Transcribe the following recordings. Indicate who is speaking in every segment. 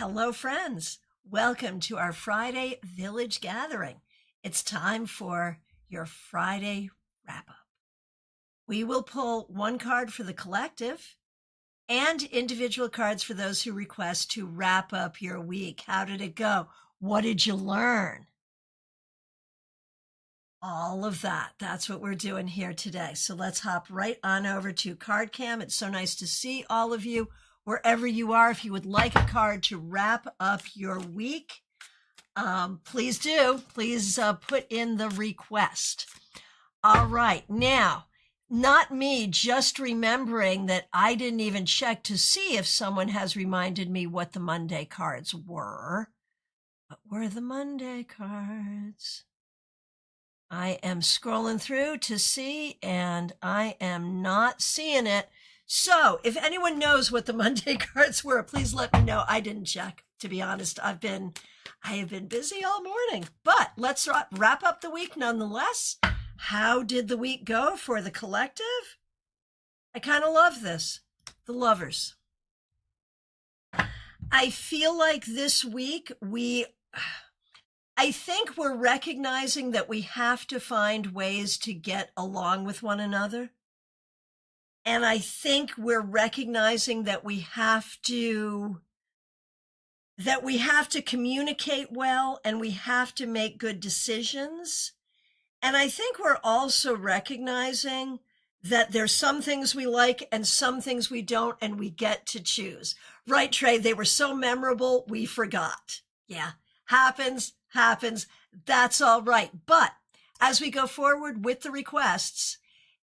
Speaker 1: Hello, friends. Welcome to our Friday Village Gathering. It's time for your Friday wrap up. We will pull one card for the collective and individual cards for those who request to wrap up your week. How did it go? What did you learn? All of that. That's what we're doing here today. So let's hop right on over to CardCam. It's so nice to see all of you. Wherever you are, if you would like a card to wrap up your week, please do. Please put in the request. All right. Now, not me, just remembering that I didn't even check to see if someone has reminded me what the Monday cards were. What were the Monday cards? I am scrolling through to see, and I am not seeing it. So if anyone knows what the Monday cards were, please let me know. I didn't check, to be honest. I have been busy all morning, but let's wrap up the week nonetheless. How did the week go for the collective? I kind of love this. The lovers. I feel like this week I think we're recognizing that we have to find ways to get along with one another. And I think we're recognizing that we have to communicate well and we have to make good decisions. And I think we're also recognizing that there's some things we like and some things we don't, and we get to choose. Right, Trey? They were so memorable, we forgot. Yeah, happens. That's all right. But as we go forward with the requests,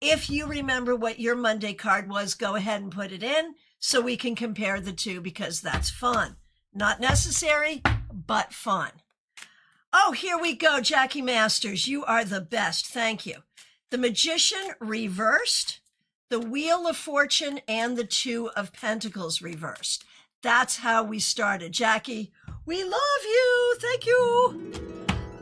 Speaker 1: if you remember what your Monday card was, go ahead and put it in so we can compare the two, because that's fun. Not necessary, but fun. Oh, here we go, Jackie Masters. You are the best. Thank you. The Magician reversed, the Wheel of Fortune, and the Two of Pentacles reversed. That's how we started. Jackie, we love you. Thank you.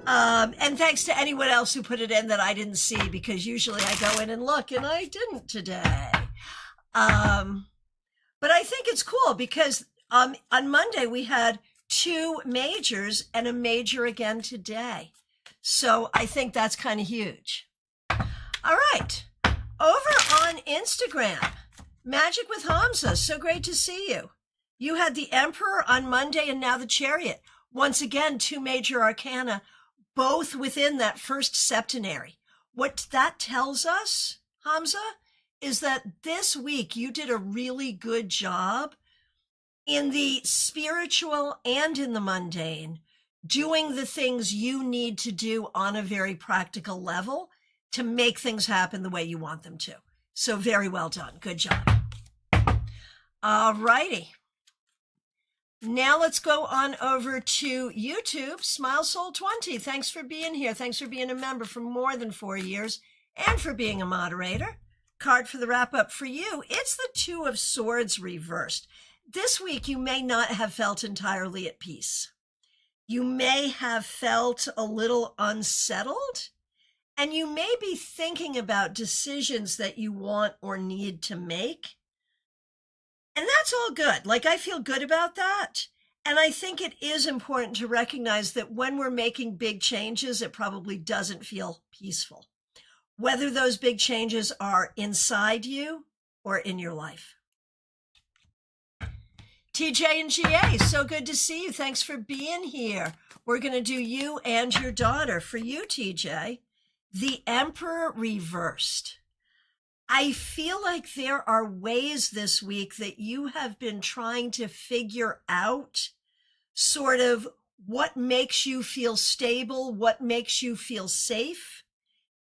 Speaker 1: And thanks to anyone else who put it in that I didn't see, because usually I go in and look, and I didn't today. But I think it's cool because on Monday we had two majors and a major again today. So I think that's kind of huge. All right. Over on Instagram, Magic with Hamza. So great to see you. You had the Emperor on Monday and now the Chariot. Once again, two major arcana, both within that first septenary. What that tells us, Hamza, is that this week you did a really good job in the spiritual and in the mundane, doing the things you need to do on a very practical level to make things happen the way you want them to. So very well done. Good job. All righty. Now let's go on over to YouTube. Smile Soul 20. Thanks for being here. Thanks for being a member for more than 4 years and for being a moderator. Card for the wrap up for you. It's the Two of Swords reversed. This week, you may not have felt entirely at peace. You may have felt a little unsettled, and you may be thinking about decisions that you want or need to make. And that's all good. Like, I feel good about that. And I think it is important to recognize that when we're making big changes, it probably doesn't feel peaceful, whether those big changes are inside you or in your life. TJ and GA, so good to see you. Thanks for being here. We're going to do you and your daughter. For you, TJ, the Emperor reversed. I feel like there are ways this week that you have been trying to figure out sort of what makes you feel stable, what makes you feel safe,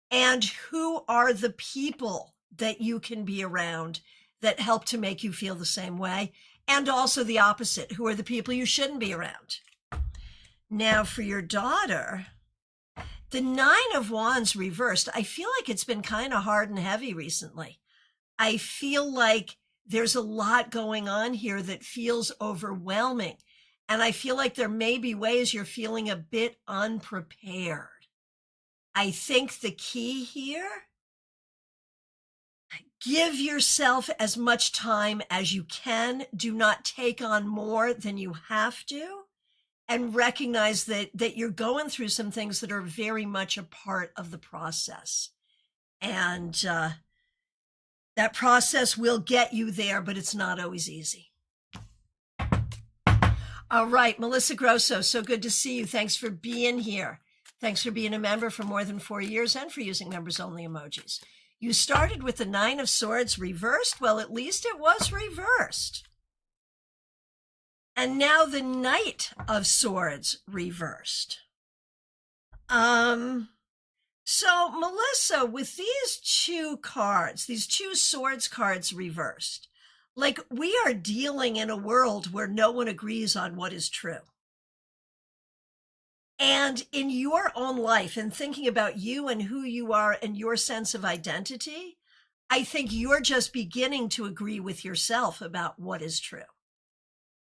Speaker 1: and who are the people that you can be around that help to make you feel the same way. And also the opposite, who are the people you shouldn't be around. Now for your daughter, the Nine of Wands reversed. I feel like it's been kind of hard and heavy recently. I feel like there's a lot going on here that feels overwhelming. And I feel like there may be ways you're feeling a bit unprepared. I think the key here, Give yourself as much time as you can. Do not take on more than you have to. And recognize that you're going through some things that are very much a part of the process. And that process will get you there, but it's not always easy. All right, Melissa Grosso, so good to see you. Thanks for being here. Thanks for being a member for more than 4 years and for using members-only emojis. You started with the 9 of Swords reversed. Well, at least it was reversed. And now the Knight of Swords reversed. So Melissa, with these 2 cards, these 2 Swords cards reversed, like we are dealing in a world where no one agrees on what is true. And in your own life and thinking about you and who you are and your sense of identity, I think you're just beginning to agree with yourself about what is true.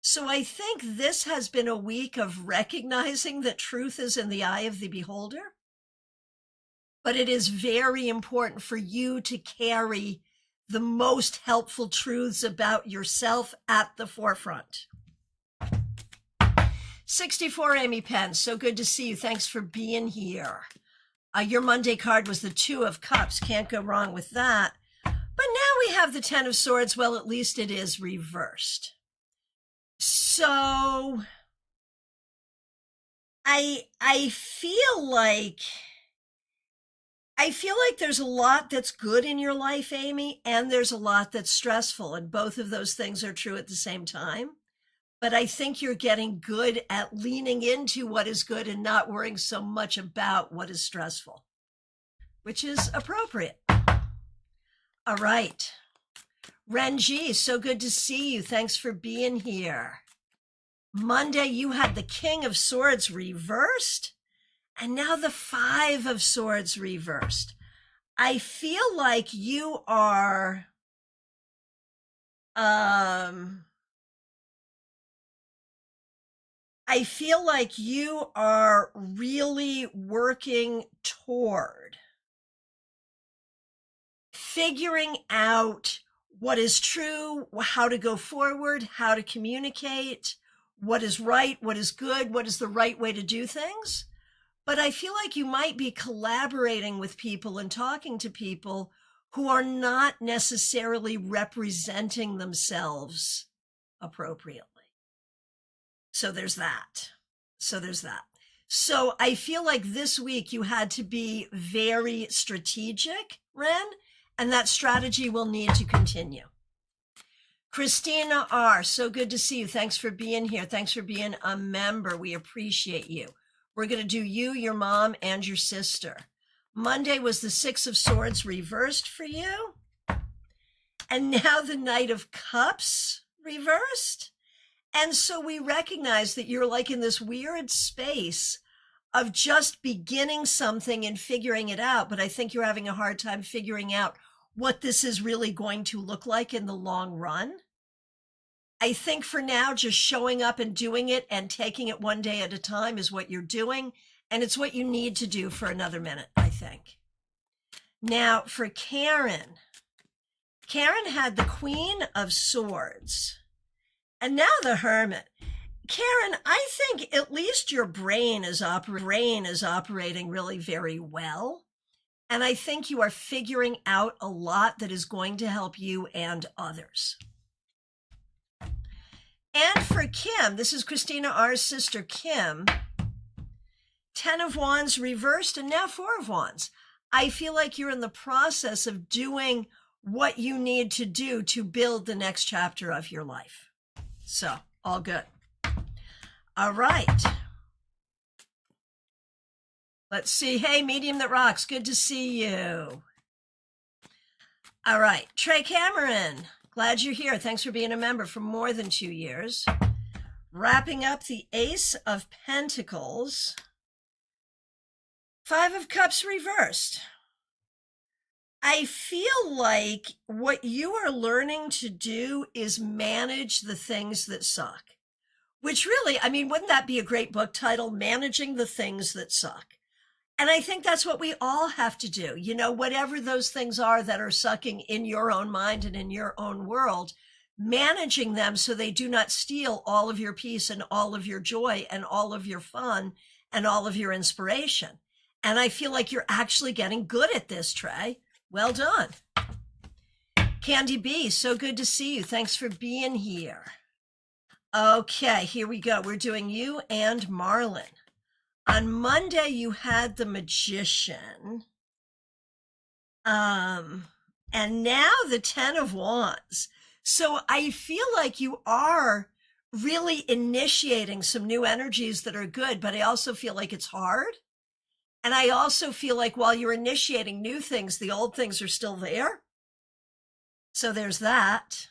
Speaker 1: So I think this has been a week of recognizing that truth is in the eye of the beholder. But it is very important for you to carry the most helpful truths about yourself at the forefront. 64, Amy Penn, so good to see you. Thanks for being here. Your Monday card was the 2 of Cups. Can't go wrong with that. But now we have the 10 of Swords. Well, at least it is reversed. So I feel like there's a lot that's good in your life, Amy, and there's a lot that's stressful, and both of those things are true at the same time. But I think you're getting good at leaning into what is good and not worrying so much about what is stressful, which is appropriate. All right. Renji, so good to see you. Thanks for being here. Monday, you had the King of Swords reversed, and now the 5 of Swords reversed. I feel like you are, really working toward figuring out what is true, how to go forward, how to communicate, what is right, what is good, what is the right way to do things. But I feel like you might be collaborating with people and talking to people who are not necessarily representing themselves appropriately. So there's that. So I feel like this week you had to be very strategic, Ren, and that strategy will need to continue. Christina R., so good to see you. Thanks for being here. Thanks for being a member. We appreciate you. We're going to do you, your mom, and your sister. Monday was the 6 of Swords reversed for you. And now the Knight of Cups reversed. And so we recognize that you're like in this weird space of just beginning something and figuring it out. But I think you're having a hard time figuring out what this is really going to look like in the long run. I think for now, just showing up and doing it and taking it one day at a time is what you're doing. And it's what you need to do for another minute, I think. Now for Karen. Karen had the Queen of Swords. And now the Hermit. Karen, I think at least your brain is operating really very well. And I think you are figuring out a lot that is going to help you and others. And for Kim, this is Christina R.'s sister, Kim. 10 of Wands reversed and now 4 of Wands. I feel like you're in the process of doing what you need to do to build the next chapter of your life. So, all good. All right. Let's see. Hey, Medium That Rocks. Good to see you. All right. Trey Cameron. Glad you're here. Thanks for being a member for more than 2 years. Wrapping up the Ace of Pentacles. 5 of Cups reversed. I feel like what you are learning to do is manage the things that suck. Which really, I mean, wouldn't that be a great book title? Managing the Things That Suck. And I think that's what we all have to do. You know, whatever those things are that are sucking in your own mind and in your own world, managing them so they do not steal all of your peace and all of your joy and all of your fun and all of your inspiration. And I feel like you're actually getting good at this, Trey. Well done. Candy B, so good to see you. Thanks for being here. Okay, here we go. We're doing you and Marlon. On Monday, you had the Magician. And now the 10 of Wands. So I feel like you are really initiating some new energies that are good, but I also feel like it's hard. And I also feel like while you're initiating new things, the old things are still there. So there's that.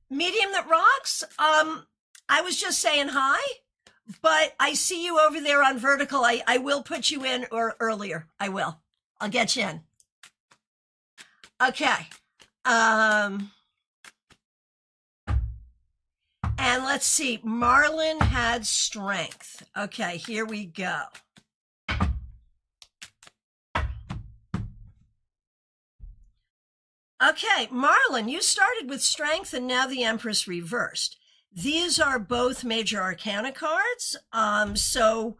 Speaker 1: Medium that rocks. I was just saying hi, but I see you over there on vertical. I will put you in or earlier. I will. I'll get you in. Okay. And let's see. Marlon had strength. Okay, here we go. Okay, Marlon, you started with strength and now the Empress reversed. These are both major arcana cards. So,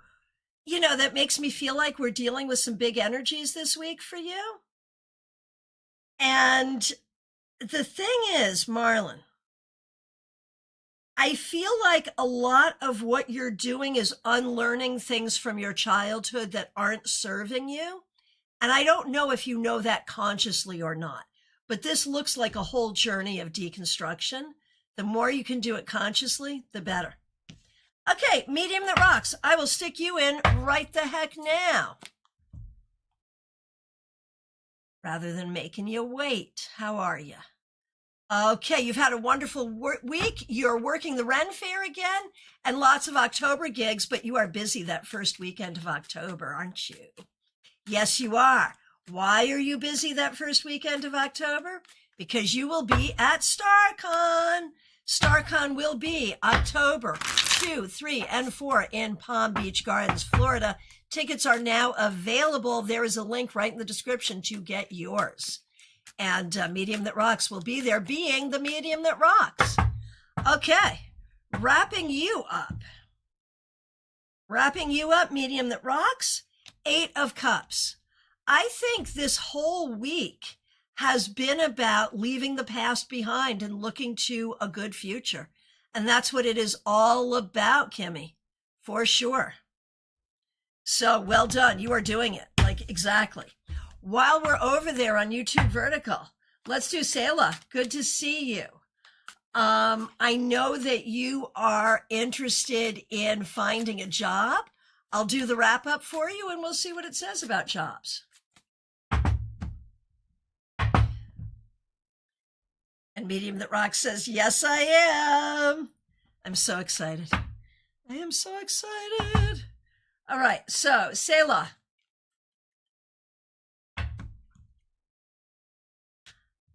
Speaker 1: you know, that makes me feel like we're dealing with some big energies this week for you. And the thing is, Marlon, I feel like a lot of what you're doing is unlearning things from your childhood that aren't serving you. And I don't know if you know that consciously or not. But this looks like a whole journey of deconstruction. The more you can do it consciously, the better. Okay, medium that rocks. I will stick you in right the heck now. Rather than making you wait. How are you? Okay, you've had a wonderful week. You're working the Ren Fair again and lots of October gigs, but you are busy that first weekend of October, aren't you? Yes, you are. Why are you busy that first weekend of October? Because you will be at StaarCon. StaarCon will be October 2, 3, and 4 in Palm Beach Gardens, Florida. Tickets are now available. There is a link right in the description to get yours. And Medium That Rocks will be there, being the Medium That Rocks. Okay, wrapping you up. Wrapping you up, Medium That Rocks. 8 of Cups. I think this whole week has been about leaving the past behind and looking to a good future. And that's what it is all about, Kimmy, for sure. So well done. You are doing it. Like, exactly. While we're over there on YouTube Vertical, let's do Selah. Good to see you. I know that you are interested in finding a job. I'll do the wrap up for you and we'll see what it says about jobs. And Medium That Rocks says, yes, I am. I'm so excited. I am so excited. All right, so Selah.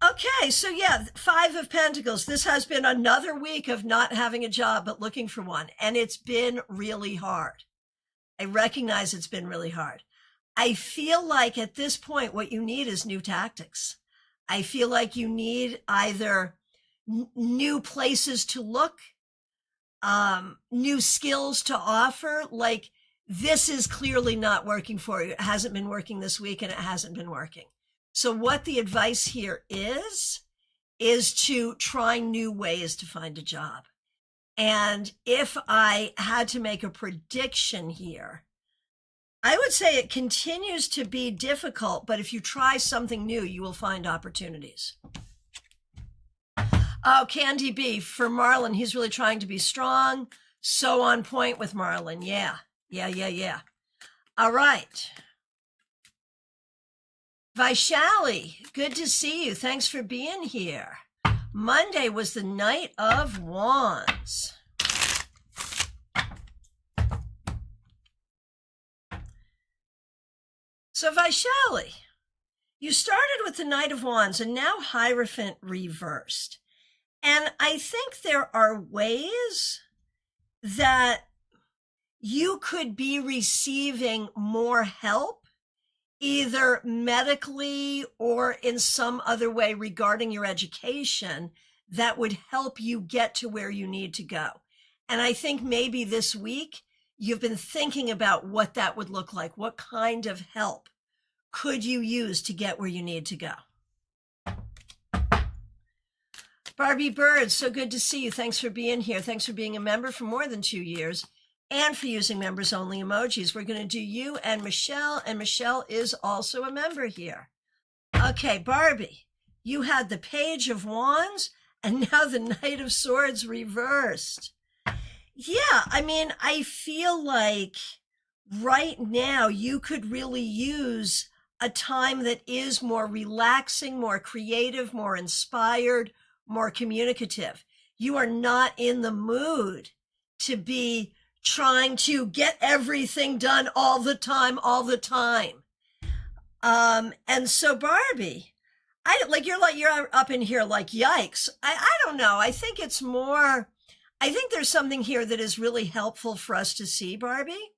Speaker 1: Okay, so yeah, 5 of Pentacles. This has been another week of not having a job, but looking for one. And it's been really hard. I recognize it's been really hard. I feel like at this point, what you need is new tactics. I feel like you need either new places to look, new skills to offer. Like, this is clearly not working for you. It hasn't been working this week and it hasn't been working. So what the advice here is to try new ways to find a job. And if I had to make a prediction here, I would say it continues to be difficult, but if you try something new, you will find opportunities. Oh, Candy B, for Marlon, he's really trying to be strong. So on point with Marlon. Yeah. All right. Vaishali, good to see you. Thanks for being here. Monday was the Knight of Wands. So Vaishali, you started with the Knight of Wands and now Hierophant reversed. And I think there are ways that you could be receiving more help, either medically or in some other way regarding your education, that would help you get to where you need to go. And I think maybe this week you've been thinking about what that would look like. What kind of help could you use to get where you need to go? Barbie Bird, so good to see you. Thanks for being here. Thanks for being a member for more than 2 years and for using members only emojis. We're going to do you and Michelle is also a member here. Okay, Barbie, you had the Page of Wands and now the Knight of Swords reversed. Yeah, I mean, I feel like right now you could really use a time that is more relaxing, more creative, more inspired, more communicative. You are not in the mood to be trying to get everything done all the time. And so Barbie, you're up in here like, yikes. I don't know. I think it's more, I think there's something here that is really helpful for us to see, Barbie,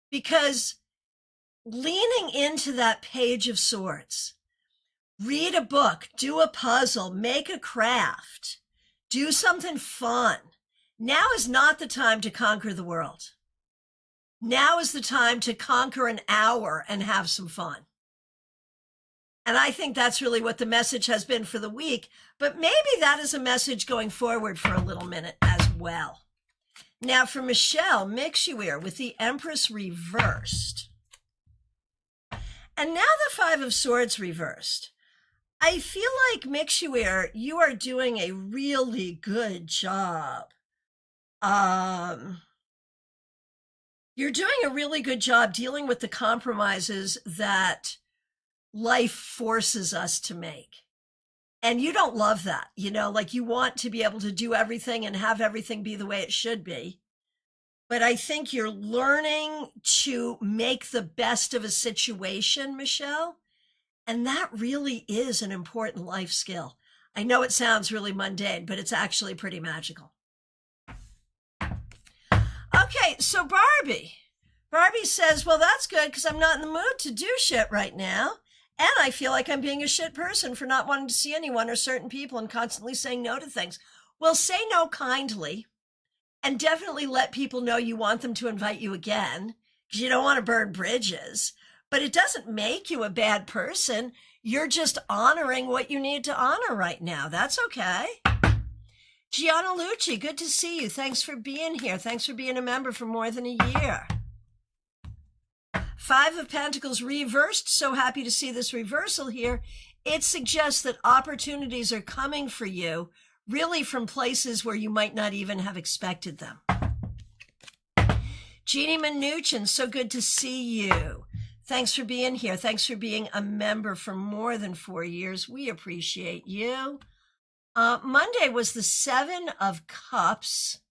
Speaker 1: because leaning into that Page of Swords, read a book, do a puzzle, make a craft, do something fun. Now is not the time to conquer the world. Now is the time to conquer an hour and have some fun. And I think that's really what the message has been for the week. But maybe that is a message going forward for a little minute as well. Now for Michelle Mixuir with the Empress reversed. And now the Five of Swords reversed. I feel like Mixuir, you are doing a really good job. You're doing a really good job dealing with the compromises that life forces us to make. And you don't love that, like you want to be able to do everything and have everything be the way it should be. But I think you're learning to make the best of a situation, Michelle. And that really is an important life skill. I know it sounds really mundane, but it's actually pretty magical. Okay, so Barbie says, well, that's good because I'm not in the mood to do shit right now. And I feel like I'm being a shit person for not wanting to see anyone or certain people and constantly saying no to things. Well, say no kindly and definitely let people know you want them to invite you again because you don't want to burn bridges. But it doesn't make you a bad person. You're just honoring what you need to honor right now. That's okay. Gianna Lucci, good to see you. Thanks for being here. Thanks for being a member for more than a year. Five of Pentacles reversed. So happy to see this reversal here. It suggests that opportunities are coming for you, really from places where you might not even have expected them. Jeannie Mnuchin, so good to see you. Thanks for being here. Thanks for being a member for more than 4 years. We appreciate you. Monday was the Seven of Cups.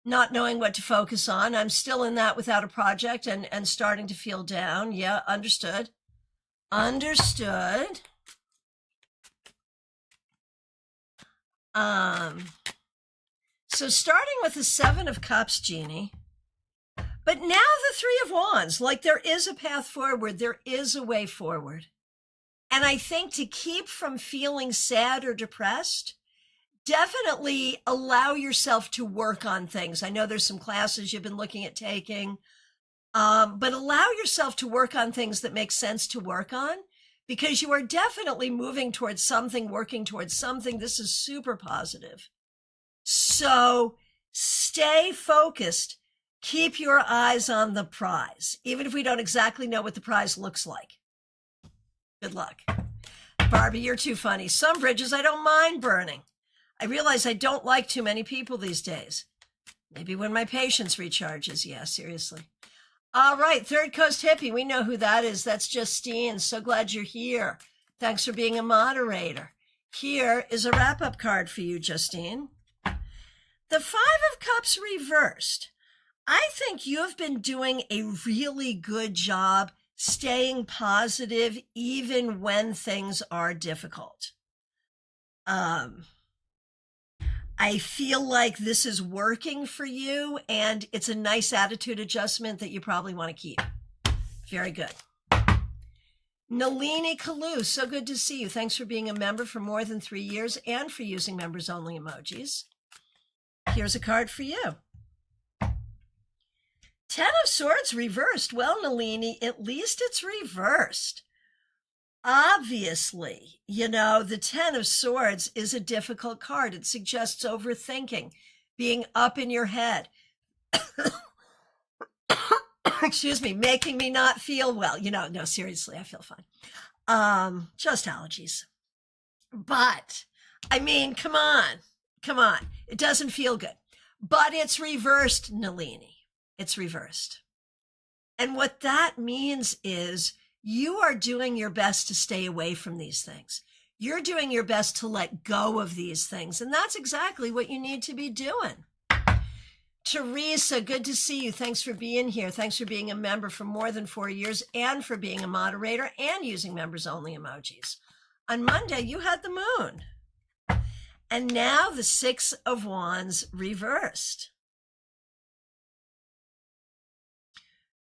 Speaker 1: Not knowing what to focus on. I'm still in that without a project and starting to feel down. Yeah, understood. Understood. So starting with the Seven of Cups, Jeannie. But now the Three of Wands, like there is a path forward. There is a way forward. And I think to keep from feeling sad or depressed, definitely allow yourself to work on things. I know there's some classes you've been looking at taking, but allow yourself to work on things that make sense to work on because you are definitely moving towards something, working towards something. This is super positive. So stay focused. Keep your eyes on the prize, even if we don't exactly know what the prize looks like. Good luck. Barbie, you're too funny. Some bridges I don't mind burning. I realize I don't like too many people these days. Maybe when my patience recharges. Yeah, seriously. All right, Third Coast Hippie. We know who that is. That's Justine. So glad you're here. Thanks for being a moderator. Here is a wrap-up card for you, Justine. The Five of Cups reversed. I think you have been doing a really good job staying positive even when things are difficult. I feel like this is working for you, and it's a nice attitude adjustment that you probably want to keep. Very good. Nalini Kalu, so good to see you. Thanks for being a member for more than 3 years and for using members only emojis. Here's a card for you. 10 of Swords reversed. Well, Nalini, at least it's reversed. Obviously, you know, the 10 of Swords is a difficult card. It suggests overthinking, being up in your head. Excuse me, making me not feel well. You know, no, seriously, I feel fine. Just allergies. But, I mean, come on. It doesn't feel good. But it's reversed, Nalini. It's reversed. And what that means is you are doing your best to stay away from these things. You're doing your best to let go of these things. And that's exactly what you need to be doing. Teresa, good to see you. Thanks for being here. Thanks for being a member for more than 4 years and for being a moderator and using members only emojis. On Monday, you had the moon. And now the 6 of Wands reversed.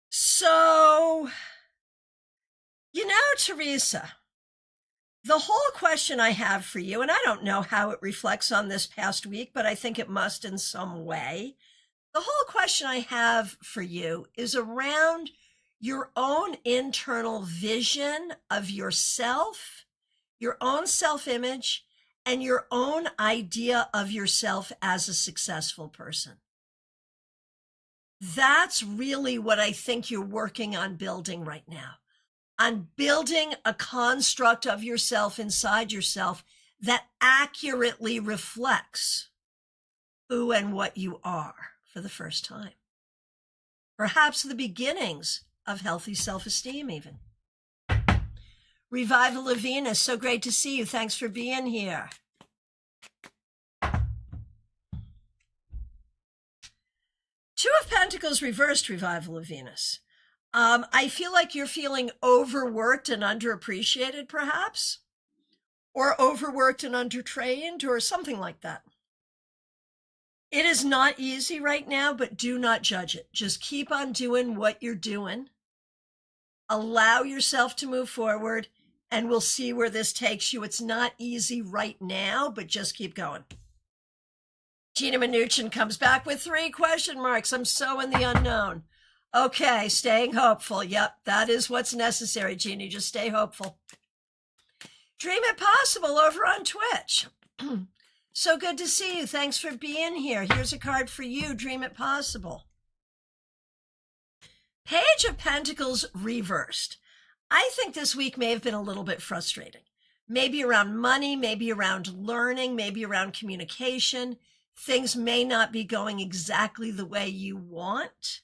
Speaker 1: So, you know, Teresa, the whole question I have for you, and I don't know how it reflects on this past week, but I think it must in some way. The whole question I have for you is around your own internal vision of yourself, your own self-image, and your own idea of yourself as a successful person. That's really what I think you're working on building right now, on building a construct of yourself inside yourself that accurately reflects who and what you are for the first time. Perhaps the beginnings of healthy self-esteem even. Revival of Venus, so great to see you. Thanks for being here. Two of Pentacles reversed, Revival of Venus. I feel like you're feeling overworked and underappreciated, perhaps, or overworked and undertrained, or something like that. It is not easy right now, but do not judge it. Just keep on doing what you're doing. Allow yourself to move forward, and we'll see where this takes you. It's not easy right now, but just keep going. Gina Mnuchin comes back with 3 question marks. I'm so in the unknown. Okay, staying hopeful. Yep, that is what's necessary, Gina. Just stay hopeful. Dream It Possible over on Twitch. So good to see you. Thanks for being here. Here's a card for you, Dream It Possible. Page of Pentacles reversed. I think this week may have been a little bit frustrating. Maybe around money, maybe around learning, maybe around communication. Things may not be going exactly the way you want.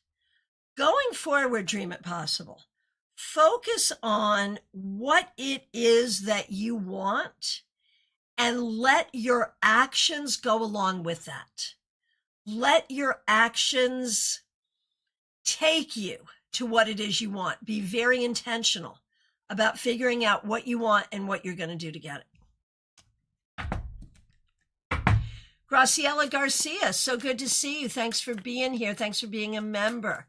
Speaker 1: Going forward, Dream It Possible. Focus on what it is that you want and let your actions go along with that. Let your actions take you to what it is you want. Be very intentional about figuring out what you want and what you're going to do to get it. Graciela Garcia, so good to see you. Thanks for being here. Thanks for being a member.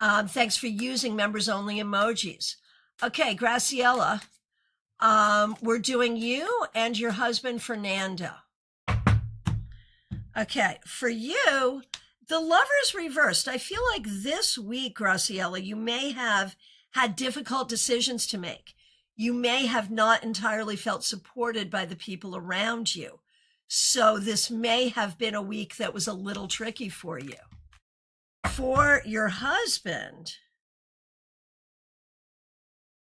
Speaker 1: Thanks for using members only emojis. Okay, Graciela, we're doing you and your husband, Fernando. Okay, for you, the Lovers reversed. I feel like this week, Graciela, you may have had difficult decisions to make. You may have not entirely felt supported by the people around you. So this may have been a week that was a little tricky for you. For your husband,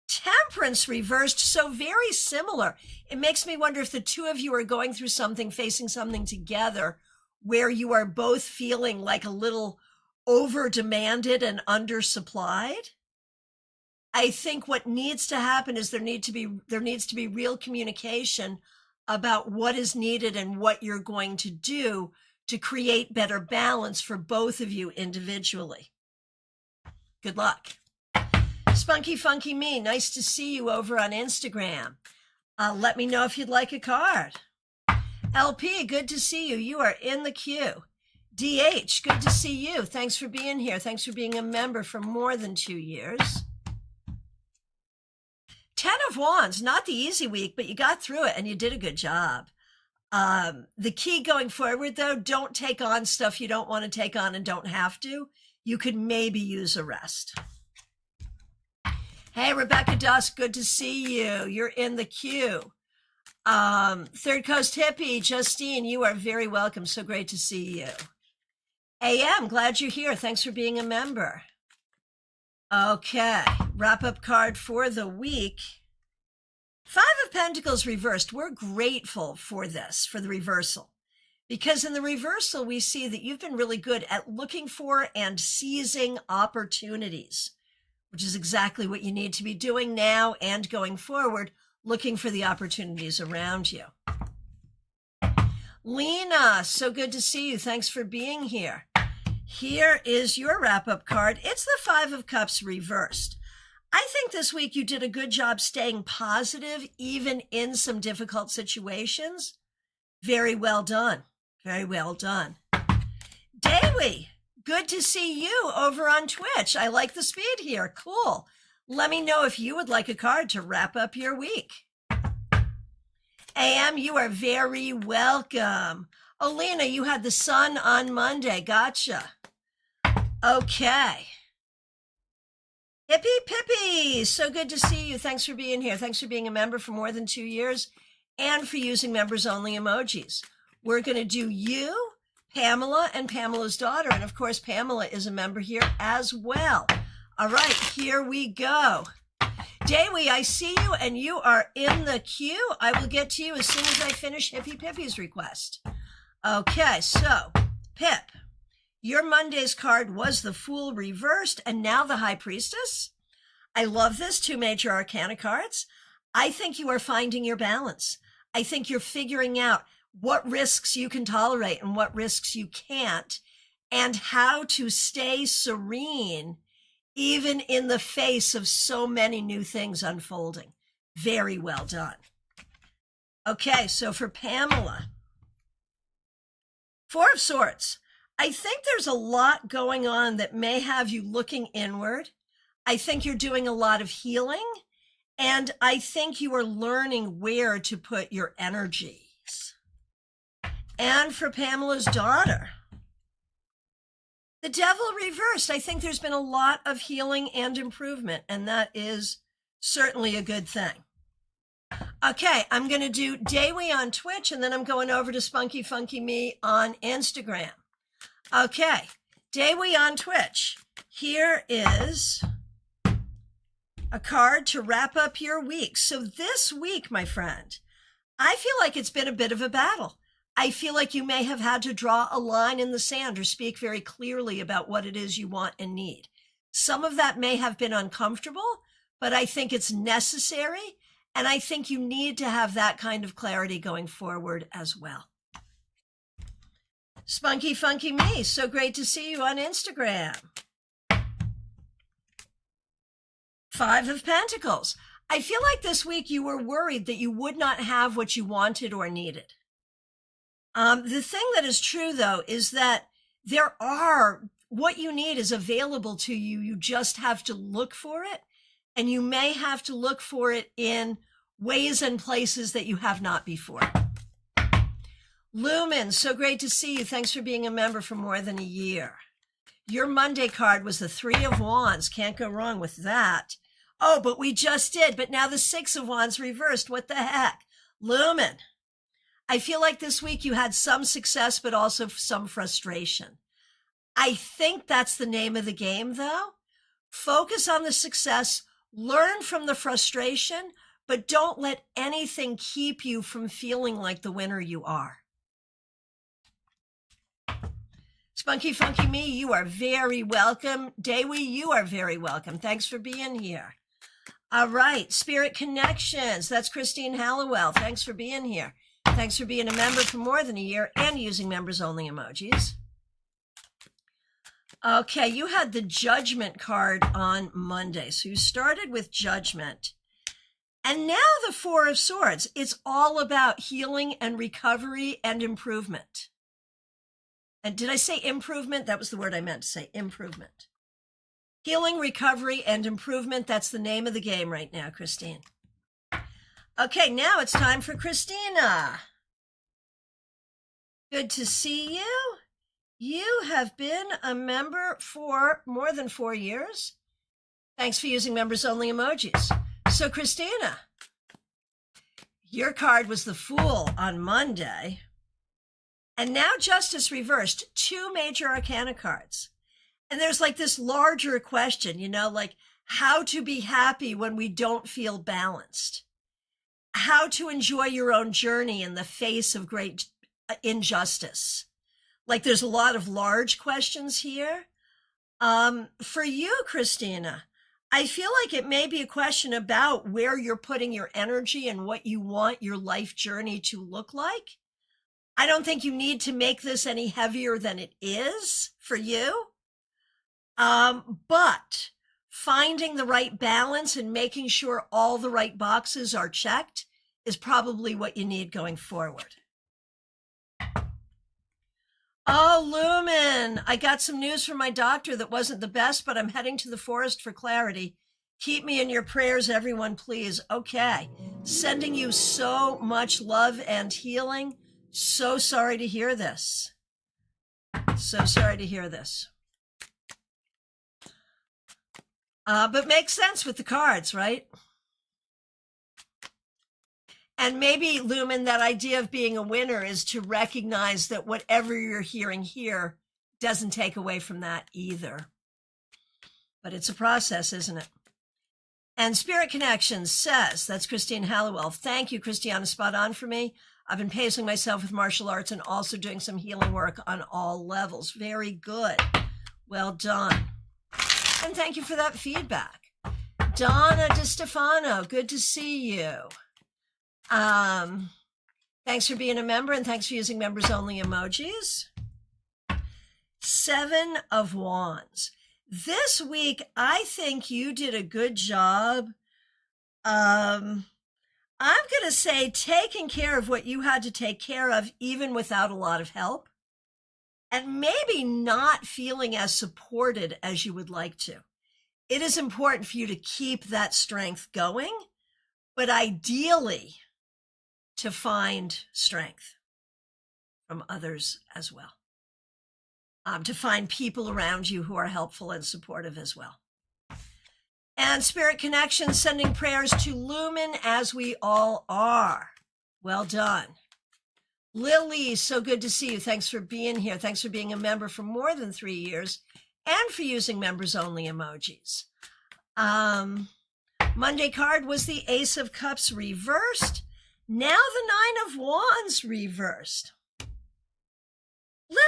Speaker 1: Temperance reversed, so very similar. It makes me wonder if the two of you are going through something, facing something together, where you are both feeling like a little over-demanded and undersupplied. I think what needs to happen is there needs to be real communication about what is needed and what you're going to do to create better balance for both of you individually. Good luck. Spunky Funky Me, nice to see you over on Instagram. Let me know if you'd like a card. LP, good to see you. You are in the queue. DH, good to see you. Thanks for being here. Thanks for being a member for more than 2 years. 10 of Wands, not the easy week, but you got through it and you did a good job. The key going forward, though, don't take on stuff you don't want to take on and don't have to. You could maybe use a rest. Hey, Rebecca Dusk, good to see you. You're in the queue. Third Coast Hippie, Justine, you are very welcome. So great to see you. AM, glad you're here. Thanks for being a member. Okay, wrap-up card for the week. 5 of Pentacles reversed. We're grateful for this, for the reversal. Because in the reversal, we see that you've been really good at looking for and seizing opportunities, which is exactly what you need to be doing now and going forward, looking for the opportunities around you. Lena, so good to see you. Thanks for being here. Here is your wrap-up card. It's the 5 of Cups reversed. I think this week you did a good job staying positive, even in some difficult situations. Very well done. Very well done. Dewi, good to see you over on Twitch. I like the speed here. Cool. Let me know if you would like a card to wrap up your week. AM, you are very welcome. Alina, you had the sun on Monday. Gotcha. Okay. Hippie Pippy, so good to see you. Thanks for being here. Thanks for being a member for more than 2 years and for using members only emojis. We're going to do you, Pamela, and Pamela's daughter. And of course, Pamela is a member here as well. All right, here we go. Dewi, I see you and you are in the queue. I will get to you as soon as I finish Hippie Pippy's request. Okay, so Pip, your Monday's card was the Fool reversed and now the High Priestess. I love this, 2 major arcana cards. I think you are finding your balance. I think you're figuring out what risks you can tolerate and what risks you can't, and how to stay serene even in the face of so many new things unfolding. Very well done. Okay, so for Pamela, 4 of Swords. I think there's a lot going on that may have you looking inward. I think you're doing a lot of healing, and I think you are learning where to put your energies. And for Pamela's daughter, the Devil reversed. I think there's been a lot of healing and improvement, and that is certainly a good thing. Okay, I'm going to do Dewi on Twitch, and then I'm going over to Spunky Funky Me on Instagram. Okay, Dewi on Twitch. Here is a card to wrap up your week. So this week, my friend, I feel like it's been a bit of a battle. I feel like you may have had to draw a line in the sand or speak very clearly about what it is you want and need. Some of that may have been uncomfortable, but I think it's necessary. And I think you need to have that kind of clarity going forward as well. Spunky Funky Me, so great to see you on Instagram. 5 of Pentacles. I feel like this week you were worried that you would not have what you wanted or needed. The thing that is true, though, is that what you need is available to you. You just have to look for it, and you may have to look for it in ways and places that you have not before. Lumen, so great to see you. Thanks for being a member for more than a year. Your Monday card was the 3 of Wands. Can't go wrong with that. Oh, but we just did. But now the 6 of Wands reversed. What the heck? Lumen, I feel like this week you had some success, but also some frustration. I think that's the name of the game, though. Focus on the success, learn from the frustration, but don't let anything keep you from feeling like the winner you are. Spunky Funky Me, you are very welcome. Dewi, you are very welcome. Thanks for being here. All right, Spirit Connections. That's Christine Hallowell. Thanks for being here. Thanks for being a member for more than a year and using members only emojis. Okay, you had the Judgment card on Monday. So you started with Judgment. And now the Four of Swords. It's all about healing and recovery and improvement. And did I say improvement? That was the word I meant to say, improvement. Healing, recovery, and improvement. That's the name of the game right now, Christine. Okay, now it's time for Christina. Good to see you. You have been a member for more than 4 years. Thanks for using members only emojis. So Christina, your card was the Fool on Monday. And now Justice reversed, 2 major arcana cards. And there's like this larger question, you know, like how to be happy when we don't feel balanced. How to enjoy your own journey in the face of great injustice. Like there's a lot of large questions here. For you, Christina, I feel like it may be a question about where you're putting your energy and what you want your life journey to look like. I don't think you need to make this any heavier than it is for you. But finding the right balance and making sure all the right boxes are checked is probably what you need going forward. Oh, Lumen, I got some news from my doctor that wasn't the best, but I'm heading to the forest for clarity. Keep me in your prayers, everyone, please. Okay. Sending you so much love and healing. So sorry to hear this. So sorry to hear this. But makes sense with the cards, right? And maybe, Lumen, that idea of being a winner is to recognize that whatever you're hearing here doesn't take away from that either. But it's a process, isn't it? And Spirit Connections says, that's Christine Halliwell. Thank you, Christiana, spot on for me. I've been pacing myself with martial arts and also doing some healing work on all levels. Very good. Well done. And thank you for that feedback. Donna DiStefano, good to see you. Thanks for being a member and thanks for using members only emojis. 7 of Wands. This week, I think you did a good job. I'm going to say taking care of what you had to take care of, even without a lot of help, and maybe not feeling as supported as you would like to. It is important for you to keep that strength going, but ideally to find strength from others as well. To find people around you who are helpful and supportive as well. And Spirit Connection, sending prayers to Lumen as we all are. Well done. Lily, so good to see you. Thanks for being here. Thanks for being a member for more than 3 years and for using members only emojis. Monday card was the Ace of Cups reversed. Now the 9 of Wands reversed.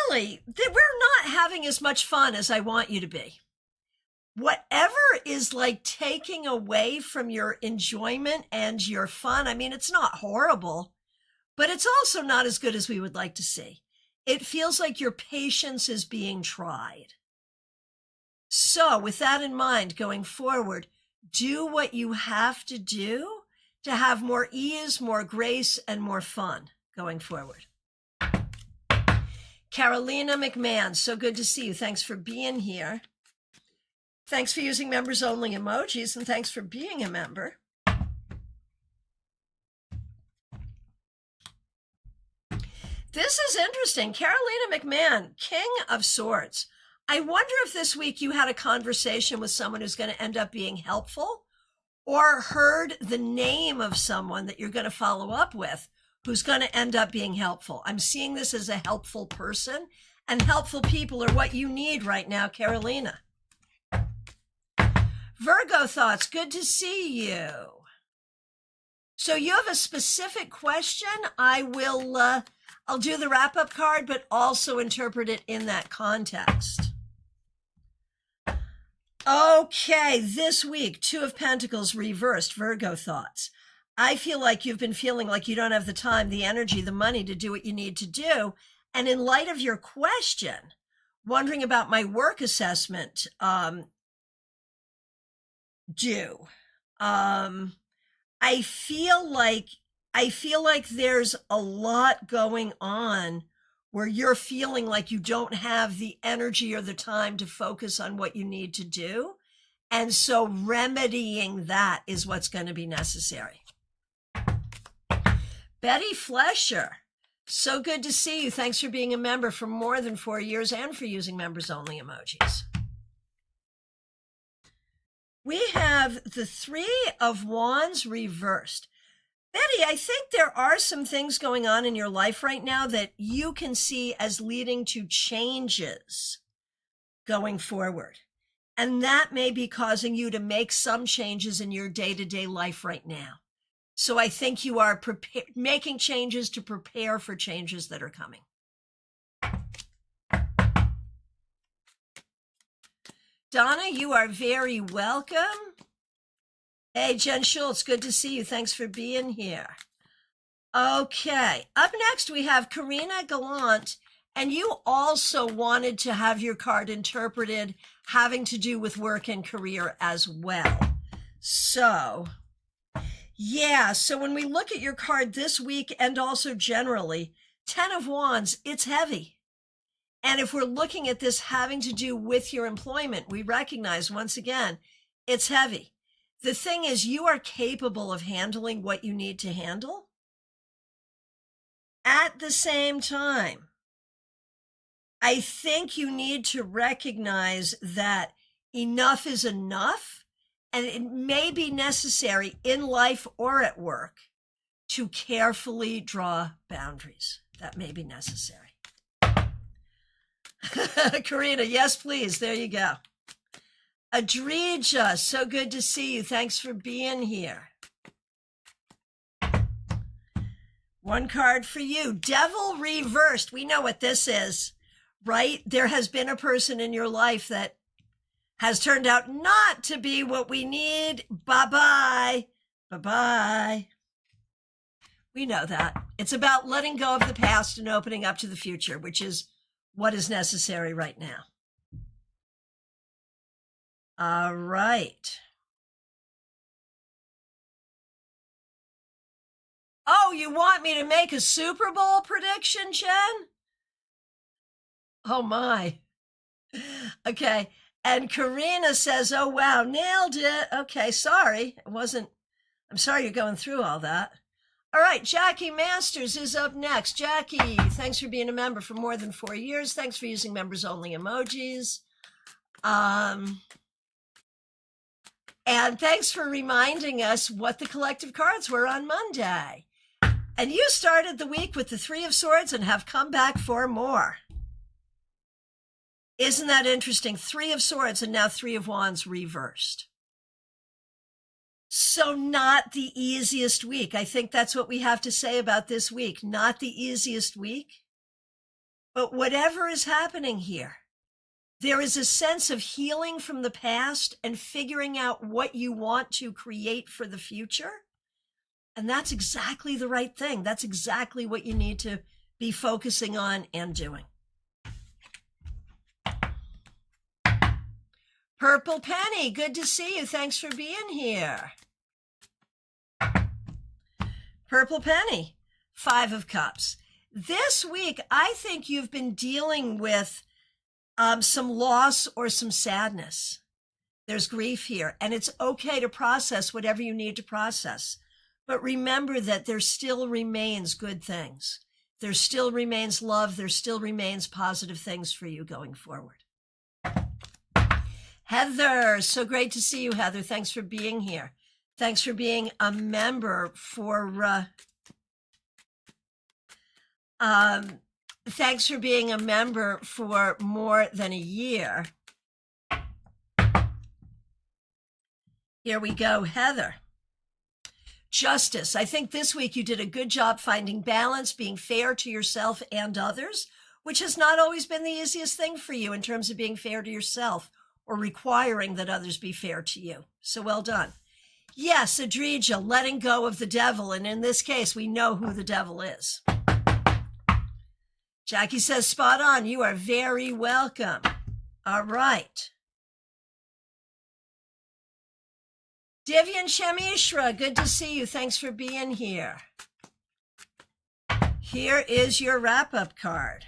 Speaker 1: Lily, we're not having as much fun as I want you to be. Whatever is like taking away from your enjoyment and your fun, I mean, it's not horrible, but it's also not as good as we would like to see. It feels like your patience is being tried. So with that in mind, going forward, do what you have to do to have more ease, more grace, and more fun going forward. Carolina McMahon, so good to see you. Thanks for being here. Thanks for using members only emojis, and thanks for being a member. This is interesting. Carolina McMahon, King of Swords. I wonder if this week you had a conversation with someone who's going to end up being helpful, or heard the name of someone that you're going to follow up with who's going to end up being helpful. I'm seeing this as a helpful person, and helpful people are what you need right now, Carolina. Virgo thoughts, good to see you. So you have a specific question. I'll do the wrap-up card, but also interpret it in that context. Okay, this week, 2 of Pentacles reversed, Virgo thoughts. I feel like you've been feeling like you don't have the time, the energy, the money to do what you need to do. And in light of your question, wondering about my work assessment due. I feel like there's a lot going on where you're feeling like you don't have the energy or the time to focus on what you need to do. And so remedying that is what's going to be necessary. Betty Flesher, so good to see you. Thanks for being a member for more than 4 years and for using members only emojis. We have the Three of Wands reversed. Betty, I think there are some things going on in your life right now that you can see as leading to changes going forward. And that may be causing you to make some changes in your day-to-day life right now. So I think you are making changes to prepare for changes that are coming. Donna, you are very welcome. Hey, Jen Schultz, good to see you. Thanks for being here. Okay, up next we have Karina Gallant, and you also wanted to have your card interpreted having to do with work and career as well. So, yeah, so when we look at your card this week and also generally, 10 of Wands, it's heavy. And if we're looking at this having to do with your employment, we recognize once again, it's heavy. The thing is, you are capable of handling what you need to handle. At the same time, I think you need to recognize that enough is enough, and it may be necessary in life or at work to carefully draw boundaries. That may be necessary. Karina, yes, please. There you go. Adrija, so good to see you. Thanks for being here. One card for you. Devil reversed. We know what this is, right? There has been a person in your life that has turned out not to be what we need. Bye-bye. Bye-bye. We know that. It's about letting go of the past and opening up to the future, which is what is necessary right now. All right. Oh, you want me to make a Super Bowl prediction, Jen? Oh, my. Okay. And Karina says, oh, wow, nailed it. Okay, sorry. I'm sorry you're going through all that. All right, Jackie Masters is up next. Jackie, thanks for being a member for more than 4 years. Thanks for using members only emojis. And thanks for reminding us what the collective cards were on Monday. And you started the week with the Three of Swords and have come back for more. Isn't that interesting? Three of Swords and now Three of Wands reversed. So not the easiest week. I think that's what we have to say about this week. Not the easiest week. But whatever is happening here, there is a sense of healing from the past and figuring out what you want to create for the future. And that's exactly the right thing. That's exactly what you need to be focusing on and doing. Purple Penny, good to see you. Thanks for being here. Purple Penny, Five of Cups. This week, I think you've been dealing with some loss or some sadness. There's grief here, and it's okay to process whatever you need to process. But remember that there still remains good things. There still remains love. There still remains positive things for you going forward. Heather, so great to see you, Heather. Thanks for being here. Thanks for being a member for thanks for being a member for more than a year. Here we go, Heather. Justice. I think this week you did a good job finding balance, being fair to yourself and others, which has not always been the easiest thing for you in terms of being fair to yourself or requiring that others be fair to you. So well done. Yes, Adrija, letting go of the devil. And in this case, we know who the devil is. Jackie says, spot on. You are very welcome. All right. Divyan Shamishra, good to see you. Thanks for being here. Here is your wrap-up card.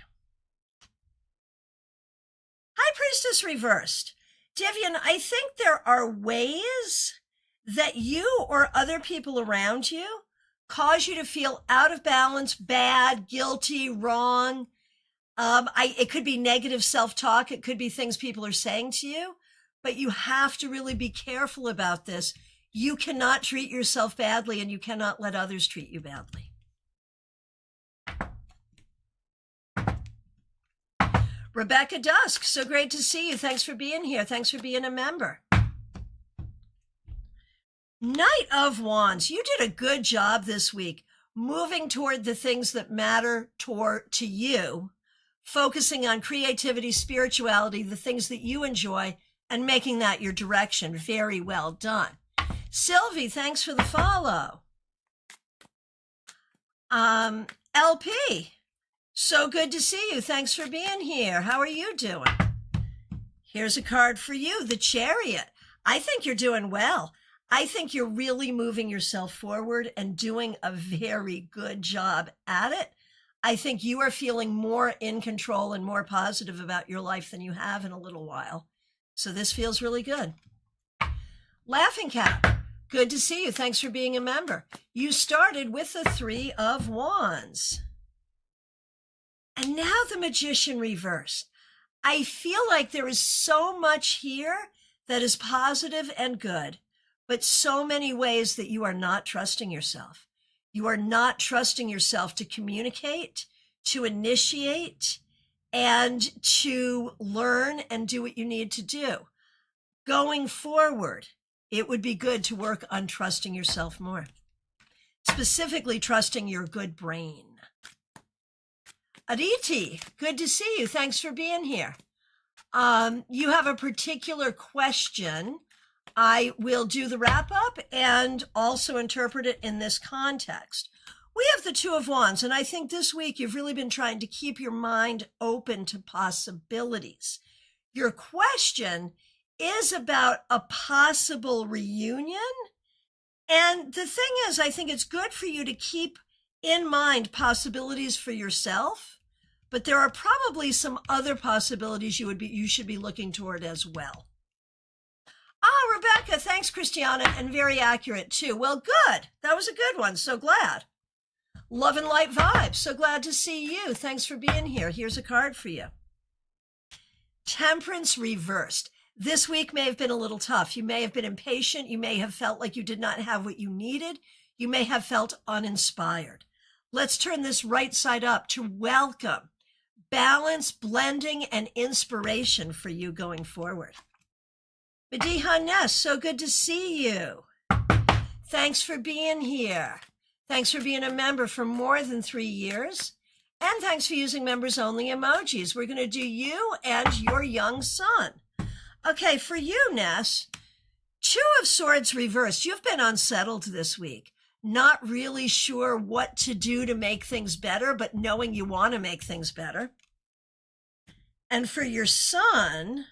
Speaker 1: High Priestess reversed. Divyan, I think there are ways that you or other people around you cause you to feel out of balance, bad, guilty, wrong. It could be negative self-talk. It could be things people are saying to you, but you have to really be careful about this. You cannot treat yourself badly, and you cannot let others treat you badly. Rebecca Dusk, so great to see you. Thanks for being here. Thanks for being a member. Knight of Wands, you did a good job this week moving toward the things that matter to you, focusing on creativity, spirituality, the things that you enjoy, and making that your direction. Very well done. Sylvie, thanks for the follow. LP, so good to see you. Thanks for being here. How are you doing? Here's a card for you, the Chariot. I think you're doing well. I think you're really moving yourself forward and doing a very good job at it. I think you are feeling more in control and more positive about your life than you have in a little while. So this feels really good. Laughing Cat, good to see you. Thanks for being a member. You started with the 3 of Wands. And now the Magician reversed. I feel like there is so much here that is positive and good, but so many ways that you are not trusting yourself. You are not trusting yourself to communicate, to initiate, and to learn and do what you need to do. Going forward, it would be good to work on trusting yourself more, specifically trusting your good brain. Aditi, good to see you. Thanks for being here. You have a particular question. I will do the wrap up and also interpret it in this context. We have the 2 of Wands, and I think this week you've really been trying to keep your mind open to possibilities. Your question is about a possible reunion. And the thing is, I think it's good for you to keep in mind possibilities for yourself, but there are probably some other possibilities you should be looking toward as well. Rebecca, thanks, Christiana, and very accurate too. Well, good. That was a good one. So glad. Love and light vibes. So glad to see you. Thanks for being here. Here's a card for you. Temperance reversed. This week may have been a little tough. You may have been impatient. You may have felt like you did not have what you needed. You may have felt uninspired. Let's turn this right side up to welcome balance, blending, and inspiration for you going forward. Mediha Ness, so good to see you. Thanks for being here. Thanks for being a member for more than 3 years. And thanks for using members only emojis. We're going to do you and your young son. Okay, for you, Ness, 2 of Swords reversed. You've been unsettled this week. Not really sure what to do to make things better, but knowing you want to make things better. And for your son,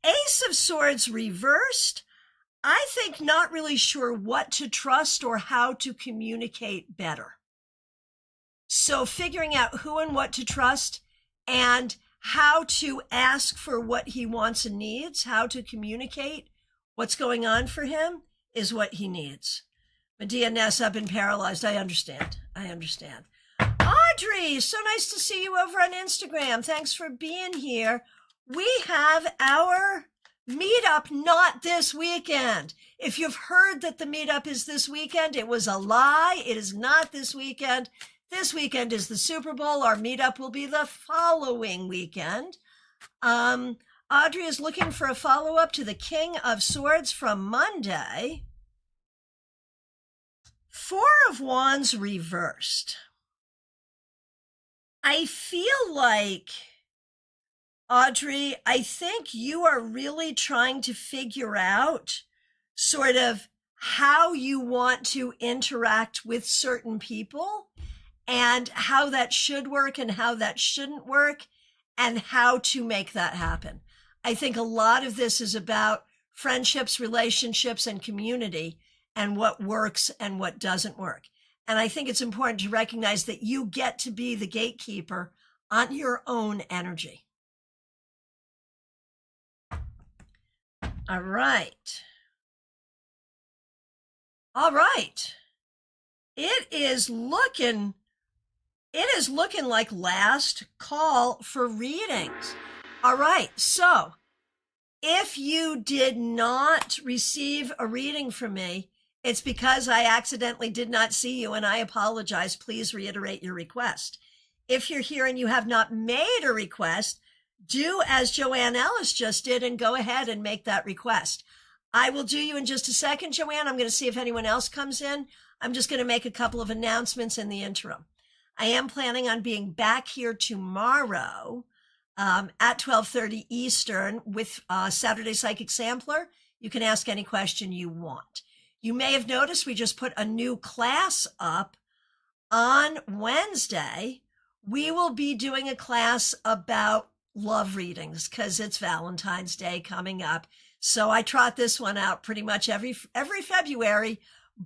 Speaker 1: Ace of Swords reversed. I think not really sure what to trust or how to communicate better. So figuring out who and what to trust and how to ask for what he wants and needs, how to communicate what's going on for him is what he needs. Medea Ness, I've been paralyzed. I understand. Audrey, so nice to see you over on Instagram. Thanks for being here. We have our meetup not this weekend. If you've heard that the meetup is this weekend, it was a lie. It is not this weekend. This weekend is the Super Bowl. Our meetup will be the following weekend. Audrey is looking for a follow-up to the King of Swords from Monday. 4 of Wands reversed. I feel like, Audrey, I think you are really trying to figure out sort of how you want to interact with certain people and how that should work and how that shouldn't work and how to make that happen. I think a lot of this is about friendships, relationships, and community, and what works and what doesn't work. And I think it's important to recognize that you get to be the gatekeeper on your own energy. All right. All right. It is looking like last call for readings. All right. So if you did not receive a reading from me, it's because I accidentally did not see you, and I apologize. Please reiterate your request. If you're here and you have not made a request, do as Joanne Ellis just did and go ahead and make that request. I will do you in just a second, Joanne. I'm going to see if anyone else comes in. I'm just going to make a couple of announcements in the interim. I am planning on being back here tomorrow at 12:30 Eastern with Saturday Psychic Sampler. You can ask any question you want. You may have noticed we just put a new class up on Wednesday. We will be doing a class about love readings because it's Valentine's Day coming up. So I trot this one out pretty much every February,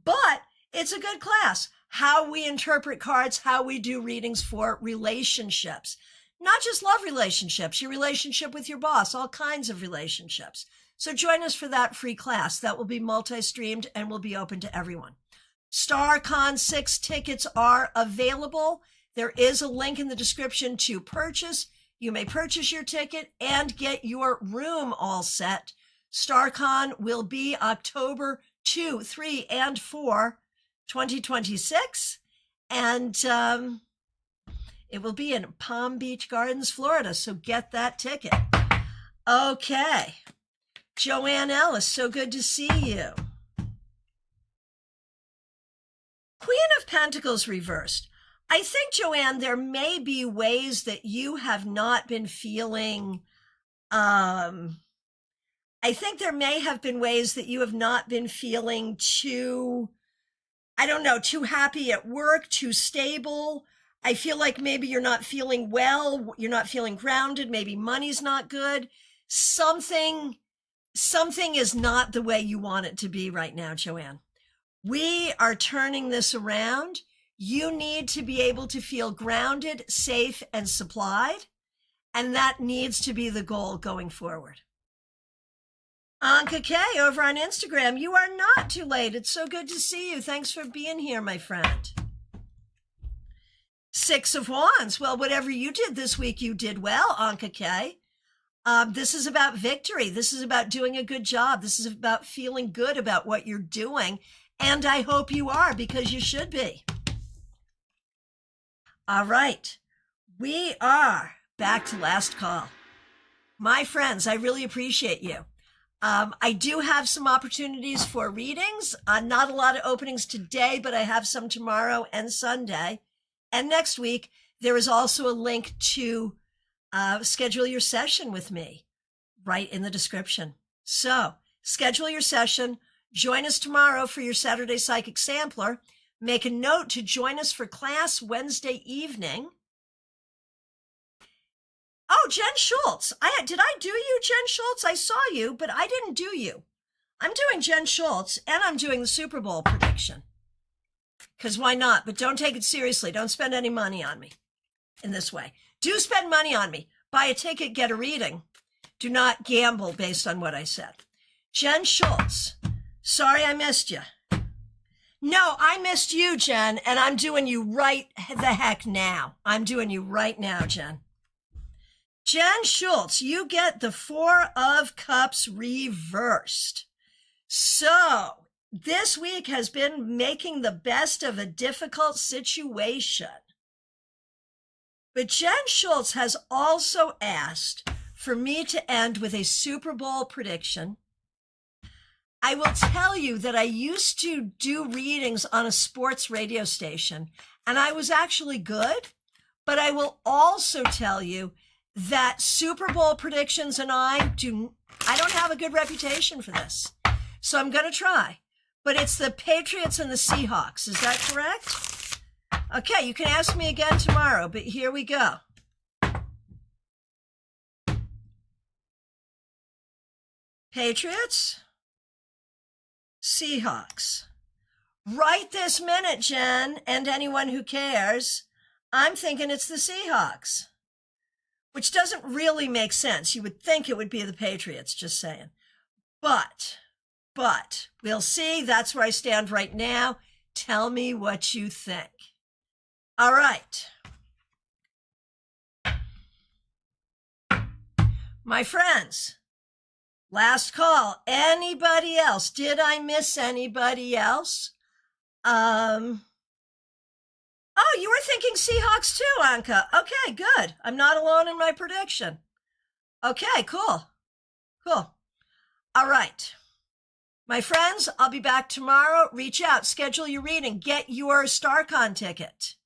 Speaker 1: but it's a good class. How we interpret cards, how we do readings for relationships, not just love relationships, your relationship with your boss, all kinds of relationships. So join us for that free class. That will be multi-streamed and will be open to everyone. StaarCon 6 tickets are available. There is a link in the description to purchase. You may purchase your ticket and get your room all set. StaarCon will be October 2, 3, and 4, 2026. And it will be in Palm Beach Gardens, Florida. So get that ticket. Okay. Joanne Ellis, so good to see you. Queen of Pentacles reversed. I think, Joanne, there may be ways that you have not been feeling, I think there may have been ways that you have not been feeling too, I don't know, too happy at work, too stable. I feel like maybe you're not feeling well, you're not feeling grounded, maybe money's not good. Something is not the way you want it to be right now, Joanne. We are turning this around. You need to be able to feel grounded, safe, and supplied. And that needs to be the goal going forward. Anka K over on Instagram, you are not too late. It's so good to see you. Thanks for being here, my friend. Six of Wands. Well, whatever you did this week, you did well, Anka K. This is about victory. This is about doing a good job. This is about feeling good about what you're doing. And I hope you are, because you should be. All right. We are back to last call. My friends, I really appreciate you. I do have some opportunities for readings. Not a lot of openings today, but I have some tomorrow and Sunday. And next week, there is also a link to schedule your session with me right in the description. So schedule your session. Join us tomorrow for your Saturday Psychic Sampler. Make a note to join us for class Wednesday evening. Oh, Jen Schultz. Did I do you, Jen Schultz? I saw you, but I didn't do you. I'm doing Jen Schultz, and I'm doing the Super Bowl prediction. Because why not? But don't take it seriously. Don't spend any money on me in this way. Do spend money on me. Buy a ticket, get a reading. Do not gamble based on what I said. Jen Schultz. Sorry I missed you. No, I missed you, Jen, and I'm doing you right the heck now. I'm doing you right now, Jen. Jen Schultz, you get the Four of Cups reversed. So this week has been making the best of a difficult situation. But Jen Schultz has also asked for me to end with a Super Bowl prediction. I will tell you that I used to do readings on a sports radio station, and I was actually good. But I will also tell you that Super Bowl predictions and I don't have a good reputation for this. So I'm going to try. But it's the Patriots and the Seahawks. Is that correct? Okay, you can ask me again tomorrow, but here we go. Patriots, Seahawks. Right this minute, Jen, and anyone who cares, I'm thinking it's the Seahawks, which doesn't really make sense. You would think it would be the Patriots, just saying. But we'll see. That's where I stand right now. Tell me what you think. All right. My friends, last call. Anybody else? Did I miss anybody else? Oh, you were thinking Seahawks too, Anka. Okay, good. I'm not alone in my prediction. Okay, cool. All right. My friends, I'll be back tomorrow. Reach out, schedule your reading, get your StaarCon ticket.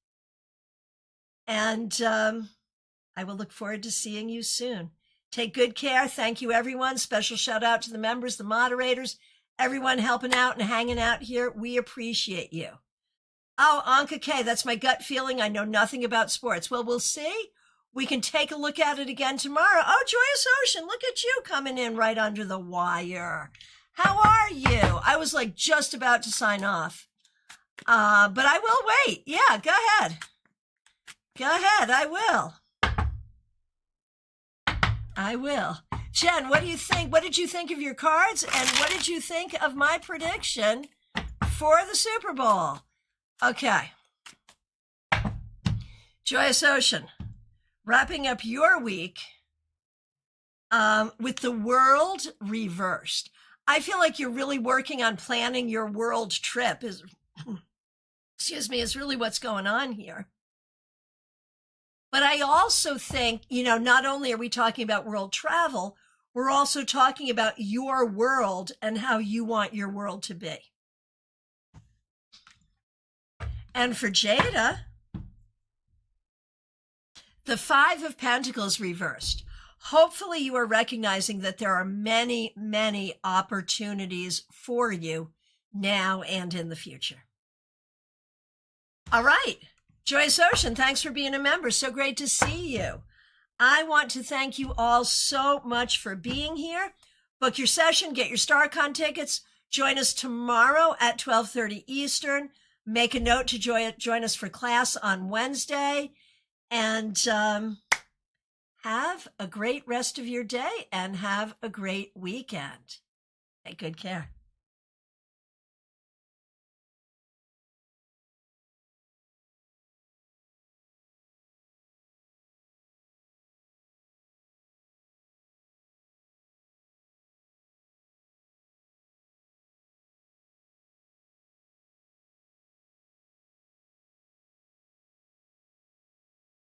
Speaker 1: And I will look forward to seeing you soon. Take good care. Thank you, everyone. Special shout out to the members, the moderators, everyone helping out and hanging out here. We appreciate you. Oh, Anka K, that's my gut feeling. I know nothing about sports. Well, we'll see. We can take a look at it again tomorrow. Oh, Joyous Ocean, look at you coming in right under the wire. How are you? I was like just about to sign off. But I will wait. Yeah, go ahead. I will. Jen, what do you think? What did you think of your cards? And what did you think of my prediction for the Super Bowl? Okay. Joyous Ocean, wrapping up your week with the world reversed. I feel like you're really working on planning your world trip is really what's going on here. But I also think, not only are we talking about world travel, we're also talking about your world and how you want your world to be. And for Jada, the Five of Pentacles reversed. Hopefully you are recognizing that there are many, many opportunities for you now and in the future. All right. Joyous Ocean, thanks for being a member. So great to see you. I want to thank you all so much for being here. Book your session, get your StaarCon tickets. Join us tomorrow at 12:30 Eastern. Make a note to join us for class on Wednesday. And have a great rest of your day and have a great weekend. Take good care.